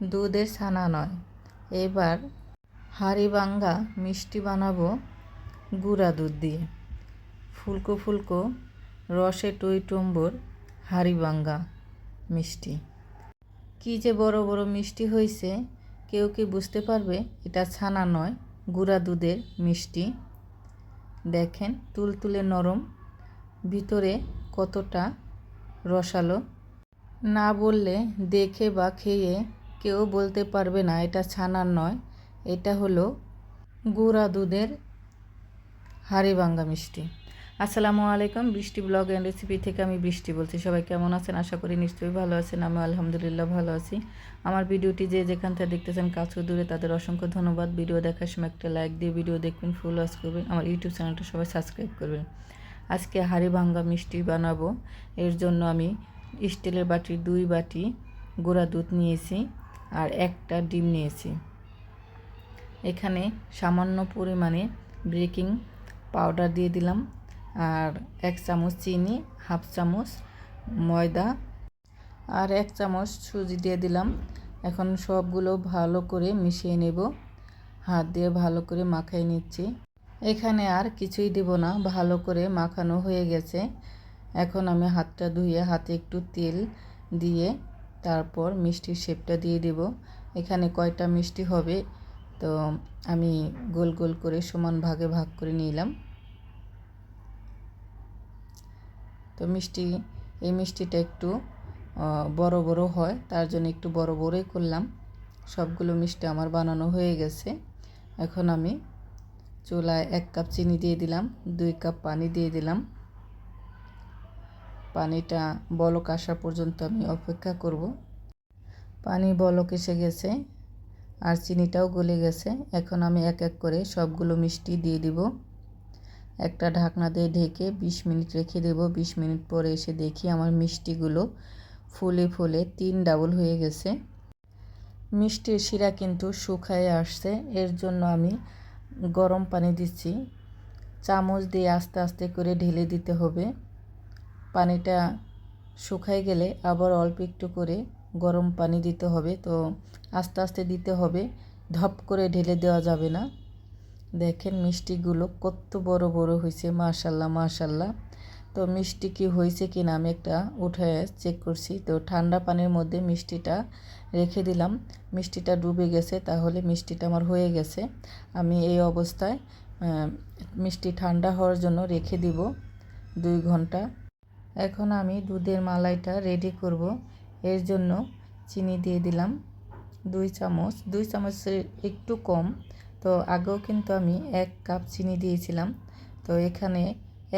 দুধের ছানা নয়, এবার হাড়িভাঙ্গা মিষ্টি বানাবো গুঁড়া দুধ দিয়ে। ফুলকো ফুলকো রসে টইটুম্বর হাড়িভাঙ্গা মিষ্টি। কি যে বড় বড় মিষ্টি হয়েছে, কেউ কি বুঝতে পারবে এটা ছানা নয়, গুঁড়া দুধের মিষ্টি। দেখেন তুলতুলে নরম, ভিতরে কতটা রসালো। না বললে দেখে বা খেয়ে কেউ বলতে পারবে না এটা ছানার নয়, এটা হলো গুঁড়া দুধের হাড়িভাঙ্গা মিষ্টি। আসসালামু আলাইকুম, বৃষ্টি ব্লগ অ্যান্ড রেসিপি থেকে আমি বৃষ্টি বলছি। সবাই কেমন আছেন? আশা করি নিশ্চয়ই ভালো আছেন। আমি আলহামদুলিল্লাহ ভালো আছি। আমার ভিডিওটি যে যেখান থেকে দেখতেছেন কাছে দূরে তাদের অসংখ্য ধন্যবাদ। ভিডিও দেখার সময় একটা লাইক দিয়ে ভিডিও দেখবেন, ফুল ওয়াচ করবেন, আমার ইউটিউব চ্যানেলটা সবাই সাবস্ক্রাইব করবেন। আজকে হাড়িভাঙ্গা মিষ্টি বানাবো। এর জন্য আমি স্টিলের বাটির 2 বাটি গুঁড়া দুধ নিয়েছি আর একটা ডিম নিয়েছি। এখানে সামান্য পরিমাণে বেকিং পাউডার দিয়ে দিলাম আর 1 চামচ চিনি, হাফ চামচ ময়দা আর 1 চামচ সুজি দিয়ে দিলাম। এখন সবগুলো ভালো করে মিশিয়ে নেব। হাত দিয়ে ভালো করে মাখিয়ে নিচ্ছি। এখানে আর কিছুই দেব না, ভালো করে মাখানো হয়ে গেছে। এখন আমি হাতটা ধুয়ে হাতে একটু তেল দিয়ে তারপর মিষ্টির শেপটা দিয়ে দেব। এখানে কয়টা মিষ্টি হবে তো আমি গোল গোল করে সমান ভাগে ভাগ করে নিলাম। তো এই মিষ্টিটা একটু বড় বড় হয়, তার জন্য একটু বড় বড়ই করলাম। সবগুলো মিষ্টি আমার বানানো হয়ে গেছে। এখন আমি চুলায় 1 কাপ চিনি দিয়ে দিলাম, 2 কাপ পানি দিয়ে দিলাম। পানিটা বলক আসা পর্যন্ত আমি অপেক্ষা করব। পানি বলক এসে গেছে আর চিনিটাও গলে গেছে। এখন আমি এক এক করে সবগুলো মিষ্টি দিয়ে দিব। একটা ঢাকনা দিয়ে ঢেকে 20 মিনিট রেখে দেব। 20 মিনিট পরে এসে দেখি আমার মিষ্টিগুলো ফুলে ফুলে 3 ডাবল হয়ে গেছে। মিষ্টির শিরা কিন্তু শুকায়ে আসছে, এর জন্য আমি গরম পানি দিচ্ছি। চামচ দিয়ে আস্তে আস্তে করে ঢেলে দিতে হবে। পানিটা শুকায় গেলে আবার অল্প একটু করে গরম পানি দিতে হবে। তো আস্তে আস্তে দিতে হবে, ধপ করে ঢেলে দেওয়া যাবে না। দেখেন মিষ্টিগুলো কত বড় বড় হয়েছে, মাশাল্লাহ মাশাল্লাহ। তো মিষ্টি কি হয়েছে কি না আমি একটা উঠে চেক করছি। তো ঠান্ডা পানির মধ্যে মিষ্টিটা রেখে দিলাম। মিষ্টিটা ডুবে গেছে, তাহলে মিষ্টিটা আমার হয়ে গেছে। আমি এই অবস্থায় মিষ্টি ঠান্ডা হওয়ার জন্য রেখে দিব 2 ঘন্টা। এখন আমি দুধের মালাইটা রেডি করব। এর জন্য চিনি দিয়ে দিলাম 2 চামচ, 2 চামচের একটু কম। তো আগেও কিন্তু আমি 1 কাপ চিনি দিয়েছিলাম, তো এখানে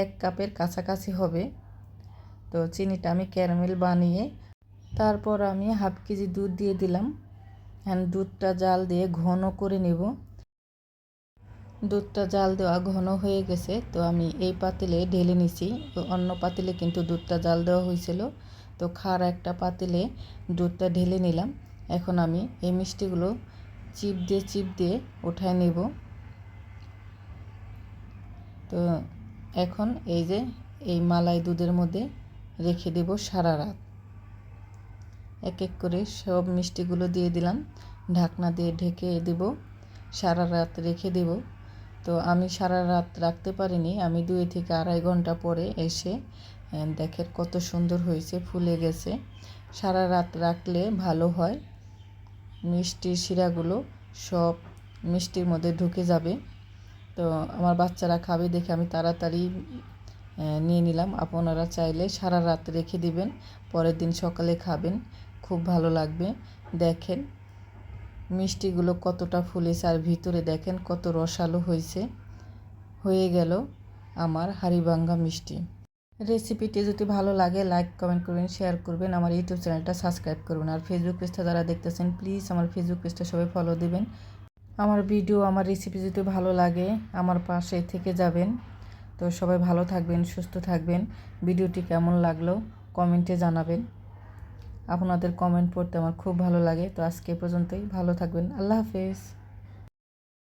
1 কাপের কাছাকাছি হবে। তো চিনিটা আমি ক্যারামেল বানিয়ে তারপর আমি হাফ কেজি দুধ দিয়ে দিলাম। দুধটা জাল দিয়ে ঘন করে নেব। দুধটা জাল দেওয়া ঘন হয়ে গেছে, তো আমি এই পাতিলে ঢেলে নিছি। তো অন্য পাতিলে কিন্তু দুধটা জাল দেওয়া হয়েছিল, তো খাড়া একটা পাতিলে দুধটা ঢেলে নিলাম। এখন আমি এই মিষ্টিগুলো চিপ দিয়ে উঠায় নেব। তো এখন এই যে এই মালাই দুধের মধ্যে রেখে দেব সারা রাত। এক এক করে সব মিষ্টিগুলো দিয়ে দিলাম, ঢাকনা দিয়ে ঢেকে দেব, সারা রাত রেখে দেব। তো আমি সারা রাত রাখতে পারিনি, আমি 2 থেকে আড়াই ঘন্টা পরে এসে দেখেন কত সুন্দর হয়েছে, ফুলে গেছে। সারা রাত রাখলে ভালো হয়, মিষ্টির শিরাগুলো সব মিষ্টির মধ্যে ঢুকে যাবে। তো আমার বাচ্চারা খাবে দেখে আমি তাড়াতাড়ি নিয়ে নিলাম। আপনারা চাইলে সারা রাত রেখে দিবেন, পরের দিন সকালে খাবেন, খুব ভালো লাগবে। দেখেন মিষ্টিগুলো কতটা ফুলেছে আর ভিতরে দেখেন কত রসালো হয়ে গেল আমার হাড়িভাঙ্গা মিষ্টি। রেসিপিটি যদি ভালো লাগে লাইক কমেন্ট করবেন, শেয়ার করবেন, আমার ইউটিউব চ্যানেলটা সাবস্ক্রাইব করবেন। আর ফেসবুক পেজটা যারা দেখতেছেন প্লিজ আমার ফেসবুক পেজটা সবাই ফলো দিবেন। আমার ভিডিও আমার রেসিপি যদি ভালো লাগে আমার পাশে থেকে যাবেন। তো সবাই ভালো থাকবেন, সুস্থ থাকবেন। ভিডিওটি কেমন লাগলো কমেন্টে জানাবেন। আপনাদের কমেন্ট পড়তে আমার খুব ভালো লাগে। তো আজকে পর্যন্তই, ভালো থাকবেন, আল্লাহ হাফেজ।